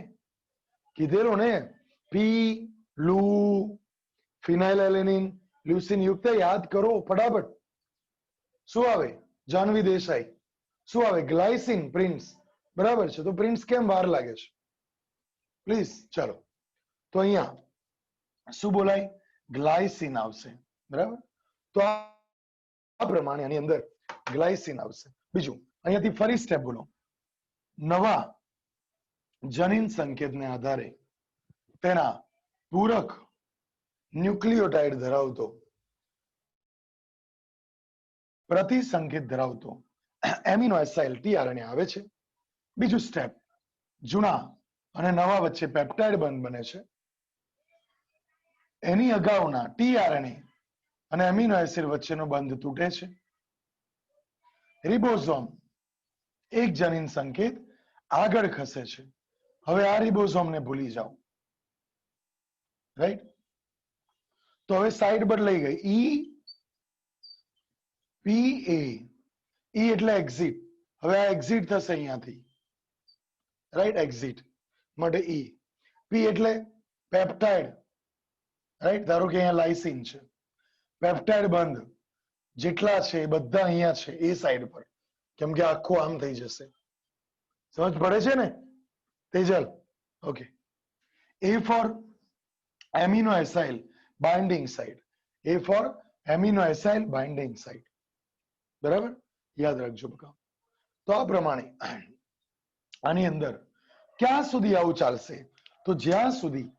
કીધેલો ને પીલું ફિનાઇલએલેનિન લ્યુસીન યુક્ત યાદ કરો ફટાફટ શું આવે જાનવી દેસાઈ શું આવે ગ્લાયસિન પ્રિન્સ બરાબર છે તો પ્રિન્સ કેમ વાર લાગે છે પ્લીઝ ચાલો તો અહીંયા શું બોલાય ગ્લાયસિન આવશે બરાબર તો આ પ્રમાણે આની અંદર ગ્લાયસિન આવશે બીજું અહીંયાથી ફરી સ્ટેપ બોલો નવા જનીન સંકેતને આધારે તેના પૂરક ન્યુક્લિયોટાઇડ ધરાવતો પ્રતિ સંકેત ધરાવતો એમિનો એસાઇલ ટીઆરએનએ આવે છે બીજું સ્ટેપ જૂના અને નવા વચ્ચે પેપ્ટાઇડ બંધ બને છે એની અગાઉના ટીઆરએનએ અને એમિનો એસિડ વચ્ચેનો બંધ તૂટે છે રિબોસોમ એક જનીન સંકેત આગળ ખસે છે હવે આ રિબોસોમને ભૂલી જાઓ રાઈટ તો હવે સાઈડ બદલાઈ ગઈ ઈ પી એ ઈ એટલે એક્ઝિટ. હવે આ એક્ઝિટ થશે અહીંયાથી, રાઈટ, એક્ઝિટ માટે ઈ. પી એટલે પેપ્ટાઇડ, રાઈટ, ધારો કે અહીંયા લાઇસિન છે, પેપ્ટાઇડ બંધ જેટલા છે એ બધા અહીંયા છે એ સાઈડ પર, કેમ કે આખું આમ થઈ જશે. સમજ પડે છે ને Tejal? Okay. A for aminoacyl binding side, A for aminoacyl binding side, બરાબર, યાદ રાખજો બકા. તો આ પ્રમાણે આની અંદર ક્યાં સુધી આવું ચાલશે? તો જ્યાં સુધી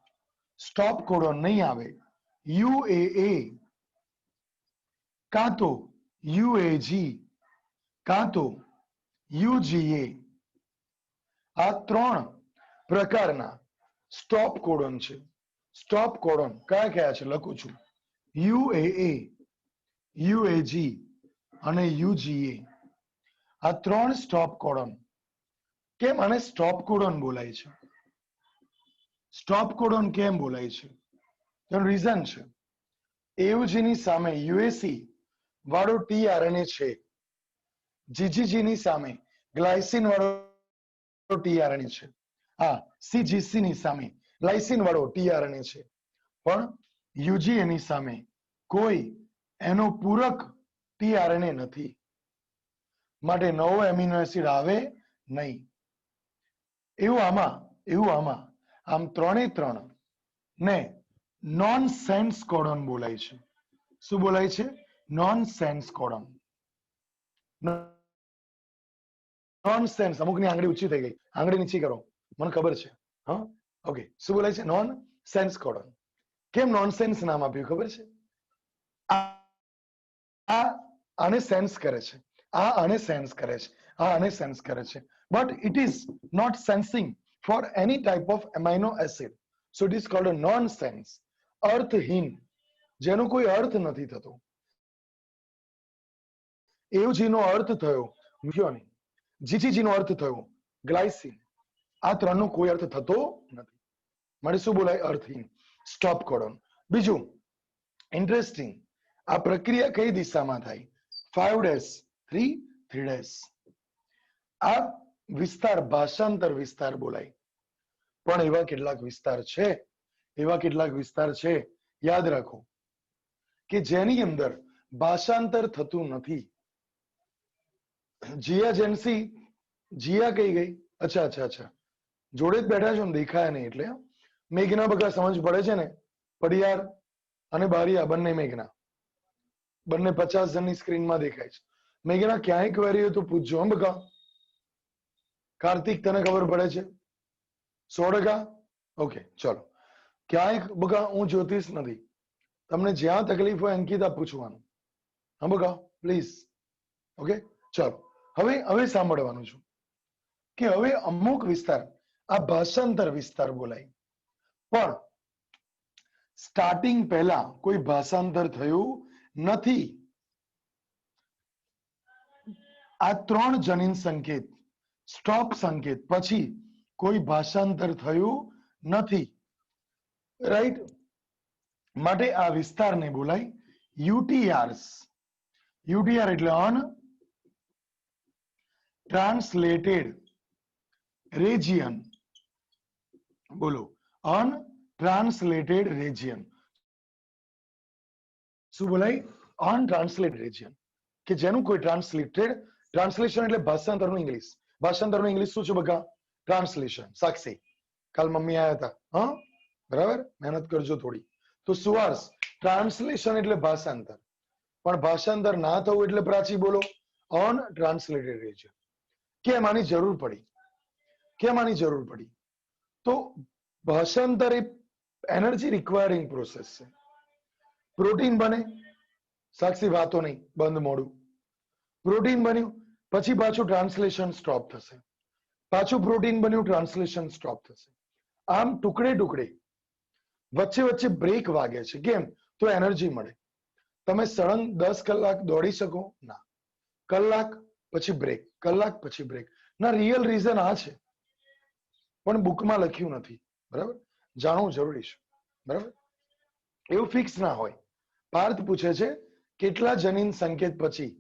સ્ટોપ કોડોન નહીં આવે, યુએએ કાં તો યુએજી કાં તો યુજીએ, આ ત્રણ પ્રકારના સ્ટોપ કોડોન છે. સ્ટોપ કોડોન કયા કયા છે લખું છું, યુએએ, યુએજી અને યુજીએ. આ ત્રણ સ્ટોપ કોડોન. કેમ આને સ્ટોપ કોડોન બોલાય છે? સ્ટોપ કોડોન કેમ બોલાય છે? તેનું રીઝન છે, એયુજીની સામે યુએસી વાળો ટીઆરએનએ છે, જીજીજી ની સામે ગ્લાયસિન વાળો ટીઆરએનએ છે, હા, સીજીસી ની સામે લાઇસિન વાળો ટીઆરએનએ છે, પણ યુજીએ ની સામે કોઈ એનો પૂરક ટીઆરએનએ નથી, માટે નવો એમિનો એસિડ આવે નહીં. એવું આમાં આમ ત્રણે ત્રણ ને નોન સેન્સ કોડોન બોલાય છે. શું બોલાય છે? Nonsense codon. Nonsense, અમુકની આંગળી ઊંચી થઈ ગઈ, આંગળી નીચી કરો, મને ખબર છે. હા, ઓકે. શું બોલાય છે? Nonsense codon. કેમ નોન સેન્સ નામ આપ્યું ખબર છે? આ આને સેન્સ કરે છે, આ આને સેન્સ કરે છે, આ આને સેન્સ કરે છે, but it is not sensing for any type of amino acid, so it is called a nonsense. અર્થહીન, જેનો કોઈ અર્થ નથી થતો. એયુજી નો અર્થ થયો મિથિયોનિન, જીજીજી નો અર્થ થયો ગ્લાયસિન, આ ત્રણનો કોઈ અર્થ થતો નથી, માટે શું બોલાય? અર્થહીન, સ્ટોપ કોડોન. બીજું ઇન્ટરેસ્ટિંગ, આ પ્રક્રિયા કઈ દિશામાં થાય? 5 ડેશ 3 3 ડેશ. આ વિસ્તાર ભાષાંતર વિસ્તાર બોલાય. પણ એવા કેટલાક વિસ્તાર છે, યાદ રાખો, કે જેની અંદર ભાષાંતર થતું નથી. જીયા જેન્સી, જીયા કઈ ગઈ? અચ્છા અચ્છા અચ્છા, જોડે જ બેઠા છો ને, દેખાયા નહીં એટલે. મેઘના બગા સમજ પડે છે ને? પડિયાર અને બારિયા બંને મેઘના, બંને 50 જણની સ્ક્રીનમાં દેખાય છે. મેઘના ક્યાંય ક્વેરી હોય તો પૂછજો. હમ બકા. કાર્તિક તને ખબર પડે છે? 100%? ઓકે, ચલો. ક્યાંય બકા હું જ્યોતિષ નથી, તમને જ્યાં તકલીફ હોય અંકિતા પૂછવાનું. હા બકા, પ્લીઝ. ઓકે, ચલો. હવે સાંભળવાનું છું કે હવે અમુક વિસ્તાર આ ભાષાંતર વિસ્તાર બોલાય, પણ સ્ટાર્ટિંગ પહેલા કોઈ ભાષાંતર થયું નથી. આ ત્રણ જનીન સંકેત, સ્ટોપ સંકેત પછી કોઈ ભાષાંતર થયું નથી, રાઈટ? માટે આ વિસ્તારને બોલાય યુટીઆરસ. યુટીઆર એટલે અન ટ્રાન્સલેટેડ રેજિયન. બોલો, અનટ્રાન્સલેટેડ રેજિયન. શું બોલાય? અનટ્રાન્સલેટેડ રેજિયન, કે જેનું કોઈ ટ્રાન્સલેશન એટલે ભાષાંતરનું ઇંગ્લિશ. ભાષાંતરનું ઇંગ્લિશ શું છે બકા? ટ્રાન્સલેશન. સાક્ષી, કાલ મમ્મી આયા હતા, હા, બરાબર, મહેનત કરજો થોડી. તો સુવાસ, ટ્રાન્સલેશન એટલે ભાષાંતર, પણ ભાષાંતર ના થવું એટલે પ્રાચી બોલો અનટ્રાન્સલેટેડ રેજિયન. કેમ આની જરૂર પડી? તો ભાષાંતર એ એનર્જી રિક્વાયરિંગ પ્રોસેસ છે. પ્રોટીન બને, સાક્ષી વાતો નહીં, બંધ મોડું. પ્રોટીન બન્યું પછી પાછું ટ્રાન્સલેશન સ્ટોપ થશે, પાછું પ્રોટીન બન્યું, ટ્રાન્સલેશન સ્ટોપ થશે. આમ ટુકડે ટુકડે વચ્ચે બ્રેક વાગે છે. કેમ? તો એનર્જી મળે. તમે સળંગ 10 કલાક દોડી શકો ના, કલાક પછી બ્રેક ના. રિયલ રીઝન આ છે, પણ બુકમાં લખ્યું નથી, બરાબર? જાણવું જરૂરી છે, બરાબર? એવું ફિક્સ ના હોય. પાર્થ પૂછે છે કેટલા જનીન સંકેત પછી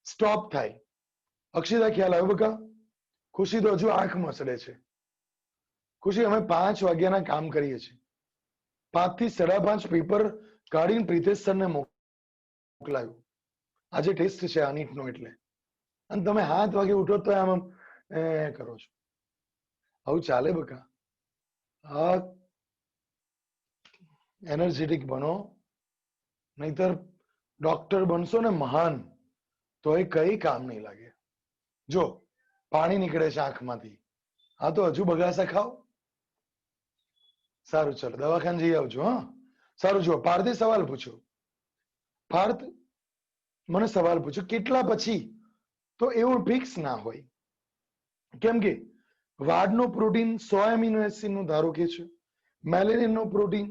સ્ટોપ થાય. અક્ષિતા ખ્યાલ આવ્યો બકા? ખુશી તો હજુ આંખ મસળે છે. ખુશી અમે 5 વાગ્યાના કામ કરીએ છીએ. 5 થી 5:30 પેપર કાઢીને પ્રિતેશ સરને મોકલાયું. આજે ટેસ્ટ છે આ નીટનો એટલે. અને તમે 7 વાગે ઉઠો તો આમ કરો છો. આવું ચાલે બકા? હા, એનર્જેટિક બનો, નહીતર ડોક્ટર બનશો ને મહાન તો એ કઈ કામ નહીં લાગે. જો પાણી નીકળે છે આંખમાંથી, હા તો હજુ બગાસા ખાઓ. સારું, ચલો દવાખાને જઈ આવજો. હા સારું. જુઓ, પાર્થે સવાલ પૂછ્યો. પાર્થ મને સવાલ પૂછ્યો કેટલા પછી, તો એવું ફિક્સ ના હોય. કેમ કે વાળનો પ્રોટીન 100 એમિનો એસિડ નું ધારો કે છે, મેલેનિયન નું પ્રોટીન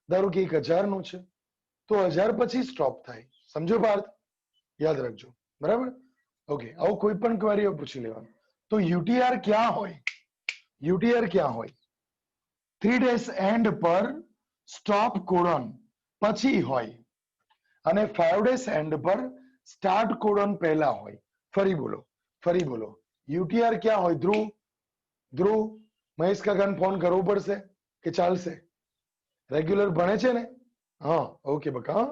ધારો કે 1000 નું છે, તો 1000 પછી સ્ટોપ થાય. સમજો પાર્થ? યાદ રાખજો. બરાબર? ઓકે. આવું કોઈ પણ ક્વેરી પૂછી લેવાનું. તો યુટીઆર ક્યાં હોય? યુટીઆર ક્યાં હોય? 3 ડેઝ એન્ડ પર સ્ટોપ કોડોન પછી હોય, અને 5 ડેઝ એન્ડ પર સ્ટાર્ટ કોડોન પહેલા હોય. ફરી બોલો, ફરી બોલો. યુટીઆર ક્યાં હોય? ધ્રુવ, ધ્રુવ, મહેશ કાકાને ફોન કરવો પડશે કે ચાલશે? રેગ્યુલર ભણે છે ને? હા, ઓકે બકા.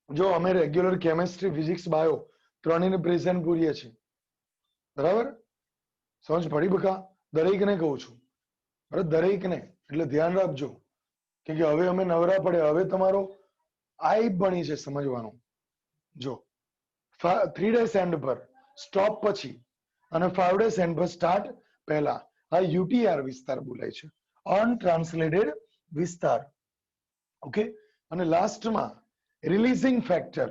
જો અમે રેગ્યુલર કેમેસ્ટ્રી, ફિઝિક્સ, બાયો ત્રણેયને પ્રેઝન્ટ પૂરીએ છીએ. બરાબર? સમજ પડી બકા? દરેકને કહું છું. બરાબર? દરેકને. એટલે ધ્યાન રાખજો કે હવે અમે નવરા પડે. હવે તમારો આઈ બની છે સમજવાનું. જો 3 ડેઝ એન્ડ પર સ્ટોપ પછી અને 5 ડેઝ એન્ડ પર સ્ટાર્ટ પહેલા આ યુટીઆર વિસ્તાર બોલાય છે, અનટ્રાન્સલેટેડ વિસ્તાર. ઓકે. અને લાસ્ટમાં releasing factor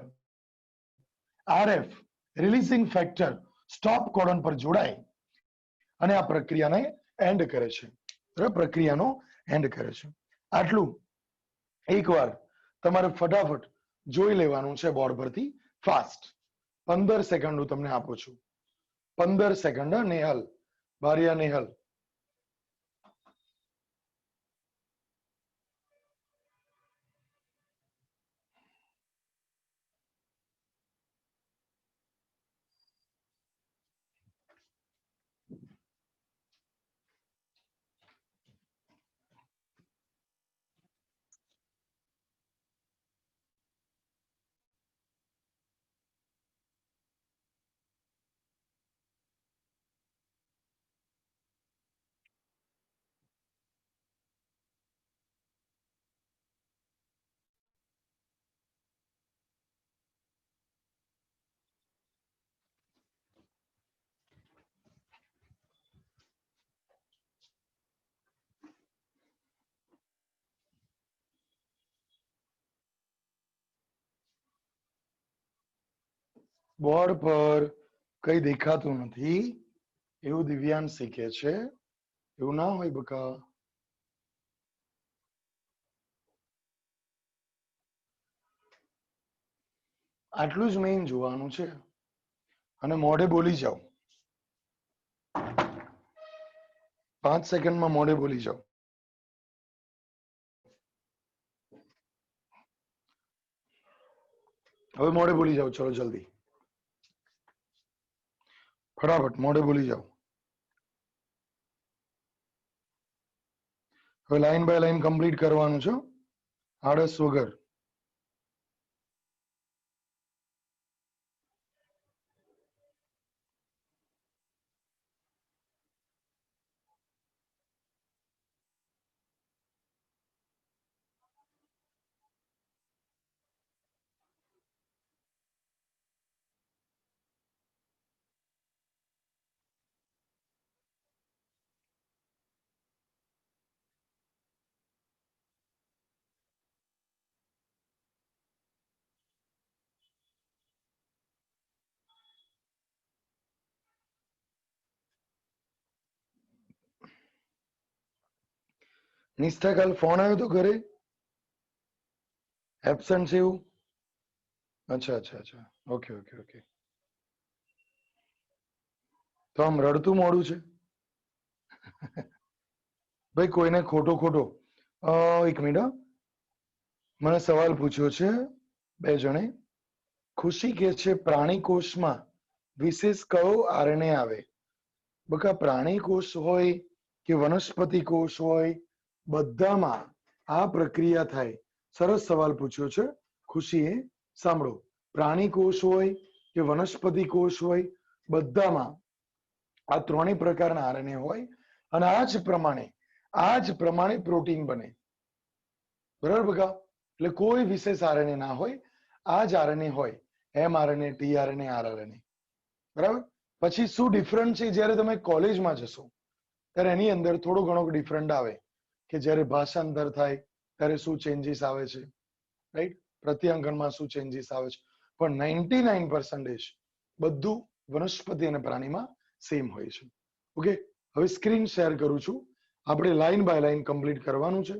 RF, releasing factor stop codon પર જોડાય અને આ પ્રક્રિયાને એન્ડ કરે છે. પ્રક્રિયાનો એન્ડ કરે છે. આટલું એકવાર તમારે ફટાફટ જોઈ લેવાનું છે બોર્ડ પરથી. ફાસ્ટ 15 સેકન્ડ હું તમને આપું છું. 15 સેકન્ડ. નેહલ, બારિયા નેહલ. બોર્ડ પર કઈ દેખાતું નથી એવું દિવ્યાંશ શીખે છે. એવું ના હોય બકા. આટલું જ મેઇન જોવાનું છે અને મોઢે બોલી જાઓ. 5 સેકન્ડમાં મોઢે બોલી જાઓ. હવે મોઢે બોલી જાઓ. ચલો જલ્દી, ફટાફટ મોઢે બોલી જાઓ. હવે લાઈન બાય લાઈન કમ્પ્લીટ કરવાનું છે, આળસ વગર. નિષ્ઠા કાલ ફોન આવ્યો તો ઘરે? એબસન્ટ છે એવું? અચ્છા અચ્છા અચ્છા. Okay okay okay. તો આમ રડતું મોડું છે ભાઈ. કોઈને ખોટો ખોટો એક મિનિટ. મને સવાલ પૂછ્યો છે 2 જણે. ખુશી કે છે પ્રાણી કોષમાં વિશેષ કયો આરએનએ આવે? બકા પ્રાણી કોષ હોય કે વનસ્પતિ કોષ હોય, બધામાં આ પ્રક્રિયા થાય. સરસ સવાલ પૂછ્યો છે ખુશીએ. સાંભળો, પ્રાણી કોષ હોય કે વનસ્પતિ કોષ હોય, બધામાં આ ત્રણેય પ્રકારના આરએનએ હોય અને આ જ પ્રમાણે પ્રોટીન બને. બરાબર બકા? એટલે કોઈ વિશેષ આરએનએ ના હોય, આ જ આરએનએ હોય. MRNA, tRNA, rRNA. બરાબર? પછી શું ડિફરન્ટ છે જ્યારે તમે કોલેજમાં જશો ત્યારે એની અંદર થોડો ઘણો ડિફરન્ટ આવે કે જ્યારે ભાષાંતર થાય ત્યારે શું ચેન્જીસ આવે છે, રાઈટ? પ્રત્યાંકનમાં શું ચેન્જીસ આવે છે, પણ 99% બધું વનસ્પતિ અને પ્રાણીમાં સેમ હોય છે. ઓકે, હવે સ્ક્રીન શેર કરું છું. આપણે લાઈન બાય લાઈન કમ્પ્લીટ કરવાનું છે.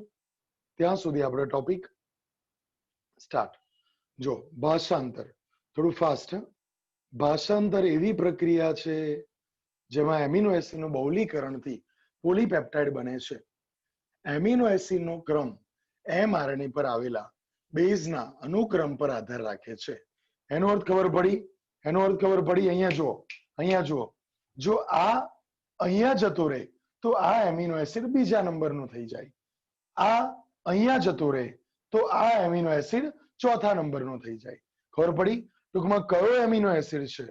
ત્યાં સુધી આપણે ટોપિક સ્ટાર્ટ. જો ભાષાંતર થોડું ફાસ્ટ. ભાષાંતર એવી પ્રક્રિયા છે જેમાં એમિનો એસિડનું બહુલીકરણથી પોલીપેપ્ટાઇડ બને છે. એમિનો એસિડનો ક્રમ એમઆરએનએ પર આવેલા બેઝના અનુક્રમ પર આધાર રાખે છે. એનો અર્થ ખબર પડી? એનો અર્થ ખબર પડી? અહીંયા જુઓ. જો આ અહીંયા જતો રહે તો આ એમિનો એસિડ બીજા નંબરનું થઈ જાય. આ અહીંયા જતો રહે તો આ એમિનો એસિડ ચોથા નંબરનો થઈ જાય. ખબર પડી? ટૂંકમાં કયો એમિનો એસિડ છે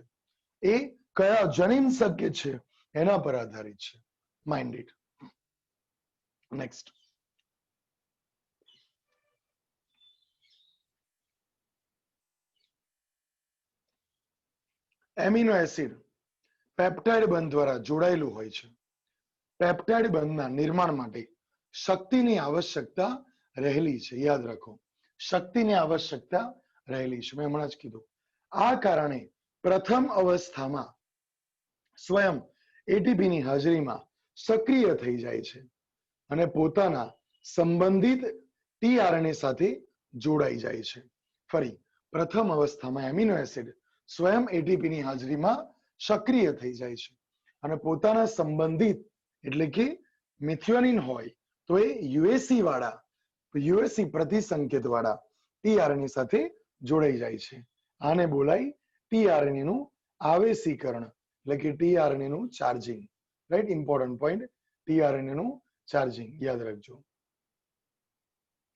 એ કયા જનીન સંકેત છે એના પર આધારિત છે. Mind it. Next. Amino acid peptide બંધ દ્વારા જોડાયેલું હોય છે. પેપ્ટાઇડ બંધના નિર્માણ માટે શક્તિની આવશ્યકતા રહેલી છે. યાદ રાખો, શક્તિની આવશ્યકતા રહેલી છે. મેં હમણાં જ કીધું. આ કારણે પ્રથમ અવસ્થામાં સ્વયં એટીપીની હાજરીમાં સક્રિય થઈ જાય છે અને પોતાના સંબંધિત ટીઆરએનએ સાથે જોડાઈ જાય છે. ફરી, પ્રથમ અવસ્થામાં એમિનો એસિડ સ્વયં એટીપીની હાજરીમાં સક્રિય થઈ જાય છે અને પોતાના સંબંધિત એટલે કે મિથિયોનિન હોય તો એ યુએસી પ્રતિસંકેત વાળા ટીઆરએનએ સાથે જોડાઈ જાય છે. આને બોલાય ટીઆરએનએ નું આવેશીકરણ એટલે કે ટીઆરએનએ નું charging. Right? Important point. TRNA નું ચાર્જિંગ યાદ રાખજો.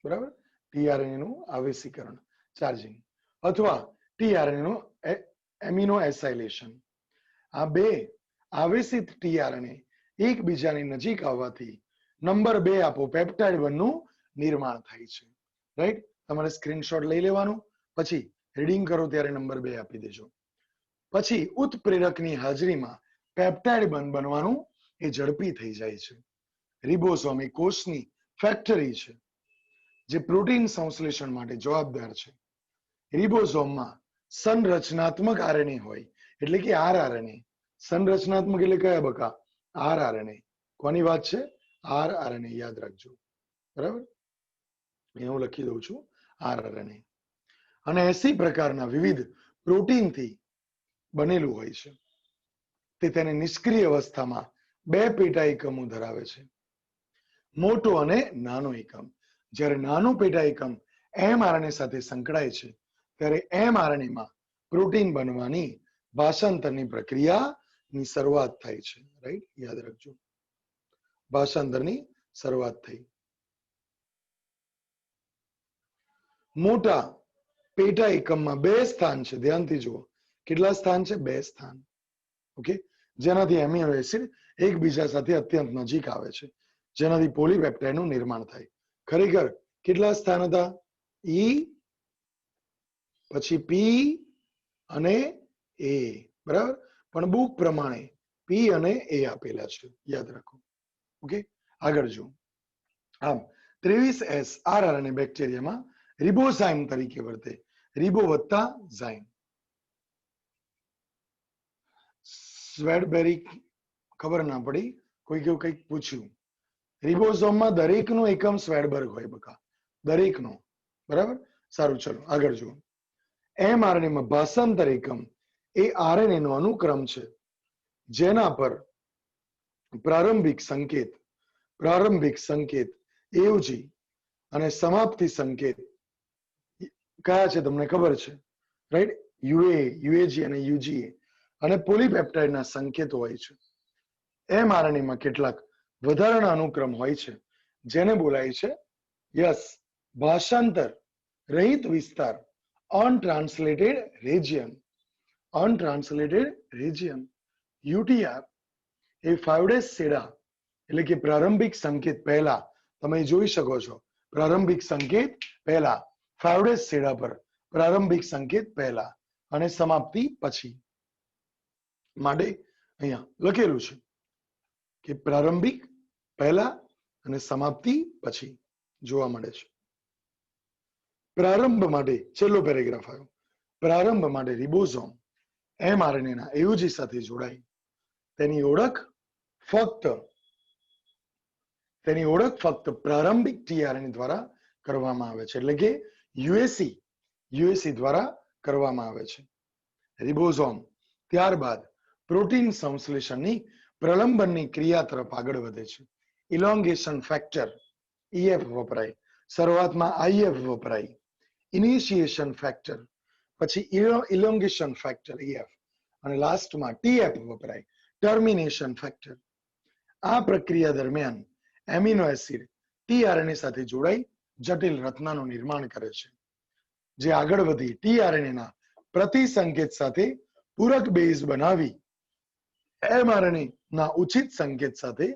બરાબર? ટીઆરએનએ નું આવેશીકરણ, ચાર્જિંગ, અથવા ટીઆરએનએ નું એમિનો એસાઇલેશન. આ બે આવેશિત ટીઆરએનએ એકબીજાની નજીક આવવાથી નંબર 2 આપો પેપ્ટાઇડ બંધનું નિર્માણ થાય છે. રાઈટ? તમારે સ્ક્રીનશોટ લઈ લેવાનું, પછી રીડિંગ કરો ત્યારે નંબર 2 આપી દેજો. પછી ઉત્પ્રેરકની હાજરીમાં પેપ્ટાઇડ બંધ બનવાનું એ ઝડપી થઈ જાય છે. રિબોસોમ એ કોષની ફેક્ટરી છે જે પ્રોટીન સંશ્લેષણ માટે જવાબદાર છે. રિબોસોમમાં સંરચનાત્મક આરએનએ હોય એટલે કે આરઆરએનએ. સંરચનાત્મક એટલે કયા બકા? આરઆરએનએ. કોની વાત છે? આરઆરએનએ. યાદ રાખજો. બરાબર? હું લખી દઉં છું આરઆરએનએ. અને 80 પ્રકારના વિવિધ પ્રોટીનથી બનેલું હોય છે. તે તેને નિષ્ક્રિય અવસ્થામાં 2 પેટા એકમો ધરાવે છે, મોટો અને નાનો એકમ. જ્યારે નાનું પેટા એકમ એમઆરએનએ સાથે સંકળાય છે ત્યારે એમઆરએનએમાં પ્રોટીન બનવાની ભાષાંતરની પ્રક્રિયાની શરૂઆત થાય છે. રાઈટ? યાદ રાખજો. ભાષાંતરની શરૂઆત થઈ. મોટા પેટા એકમમાં 2 સ્થાન છે. ધ્યાનથી જુઓ. કેટલા સ્થાન છે? 2 સ્થાન. ઓકે, જેનાથી એમિનો એસિડ એકબીજા સાથે અત્યંત નજીક આવે છે, જેનાથી પોલીપેપ્ટાઇડનું નિર્માણ થાય. ખરેખર કેટલા સ્થાન હતા? ઈ, પછી પી અને એ. બરાબર? પણ બુક પ્રમાણે પી અને એ આપેલા છે. યાદ રાખો. ઓકે, આગળ જુઓ. આમ 23S આરઆરએનએ બેક્ટેરિયામાં રિબોઝાઇમ તરીકે વર્તે. રિબો વત્તા ઝાઇમ. સ્વેડબેરી ખબર ના પડી, કોઈ કેવું કંઈક પૂછ્યું. રિબોઝોમમાં દરેકનો એકમ સ્વેડબર્ગ હોય બકા, દરેકનો. બરાબર? સારું, ચલો આગળ જુઓ. એમઆરએનએમાં ભાષાંતર એકમ એ આરએનએ નો અનુક્રમ છે જેના પર પ્રારંભિક સંકેત એવજી અને સમાપ્તિ સંકેત કયા છે તમને ખબર છે? રાઈટ? યુએ, યુએજી અને યુજીએ અને પોલીપેપ્ટાઇડના સંકેતો હોય છે. એમઆરએનએમાં કેટલાક વધારાના અનુક્રમ હોય છે જેને બોલાય છે યસ ભાષાંતર રહિત વિસ્તાર, અનટ્રાન્સલેટેડ રિજિયન. અનટ્રાન્સલેટેડ રિજિયન યુટીઆર એ 5 days સેડા એટલે કે પ્રારંભિક સંકેત પહેલા તમે જોઈ શકો છો. પ્રારંભિક સંકેત પહેલા 5 days સેડા પર પ્રારંભિક સંકેત પહેલા અને સમાપ્તિ પછી માટે અહીંયા લખેલું છે કે પ્રારંભિક પહેલા અને સમાપ્તિ પછી જોવા મળે છે. પ્રારંભ માટે છેલ્લો પેરેગ્રાફ આવ્યો. પ્રારંભ માટે રિબોઝોમ એમઆરએનએના એયુજી સાથે જોડાય તેની ઓળખ ફક્ત પ્રારંભિક ટીઆરએનએ દ્વારા કરવામાં આવે છે, એટલે કે યુએસી દ્વારા કરવામાં આવે છે. રિબોઝોમ ત્યારબાદ પ્રોટીન સંશ્લેષણની પ્રલંબનની ક્રિયા તરફ આગળ વધે છે. ઇલોંગેશન ફેક્ટર ઈએફ વપરાય, શરૂઆતમાં આઈએફ વપરાય, ઇનિશિએશન ફેક્ટર, પછી ઇલોંગેશન ફેક્ટર ઈએફ અને લાસ્ટમાં ટીએફ વપરાય, ટર્મિનેશન ફેક્ટર. આ પ્રક્રિયા દરમિયાન એમિનો એસિડ ટીઆરએનએ સાથે જોડાઈ જટિલ રચનાનું નિર્માણ કરે છે, જે આગળ વધી ટીઆરએનએના પ્રતિસંકેત સાથે પૂરક બેઝ બનાવી એમઆરએનએ ના ઉચિત સંકેત સાથે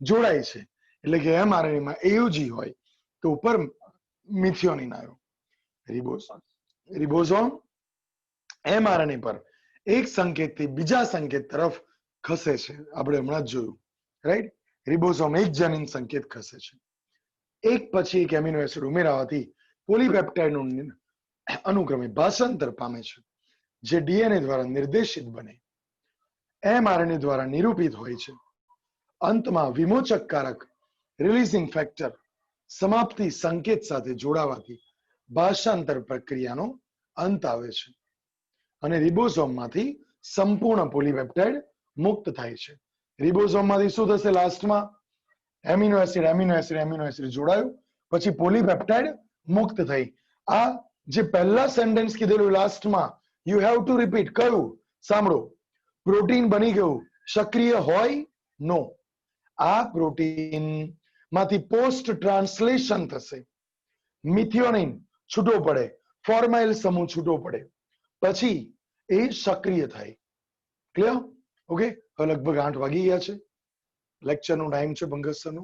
જોડાય છે. એટલે કે એમઆરએનએમાં એયુજી હોય તો ઉપર મિથિયોનિન આવ્યો. રિબોઝોમ એમઆરએનએ પર એક સંકેતથી બીજા સંકેત તરફ ખસે છે. આપણે હમણાં જ જોયું, રાઈટ? રિબોઝોમ એક જનીન સંકેત ખસે છે. એક પછી એક એમિનો એસિડ ઉમેરાવાથી પોલીપેપ્ટાઇડનું અનુક્રમે ભાષાંતર પામે છે, જે ડીએનએ દ્વારા નિર્દેશિત બને, એમઆરએનએ દ્વારા નિરૂપિત હોય છે. અંતમાં વિમોચકકારક રિલીઝિંગ ફેક્ટર સમાપ્તિ સંકેત સાથે જોડાવાથી ભાષાંતર પ્રક્રિયાનો અંત આવે છે અને રિબોઝોમમાંથી સંપૂર્ણ પોલીપેપ્ટાઇડ મુક્ત થાય છે. રિબોઝોમમાંથી શું થશે? લાસ્ટમાં એમિનો એસિડ જોડાયું, પછી પોલીપેપ્ટાઇડ મુક્ત થઈ. આ જે પહેલા સેન્ટેન્સ કીધેલું લાસ્ટમાં, યુ હેવ ટુ રિપીટ. કયું? સાંભળો. પ્રોટીન બની ગયું, સક્રિય હોય? નો. આ પ્રોટીન માંથી પોસ્ટ ટ્રાન્સલેશન થશે, મિથિયોનિન છૂટો પડે, ફોર્માઇલ સમૂહ છૂટો પડે, પછી એ સક્રિય થાય. ક્લિયર? ઓકે. હવે લગભગ 8 વાગી ગયા છે. લેક્ચરનો ટાઈમ છે પંકજ સરનો.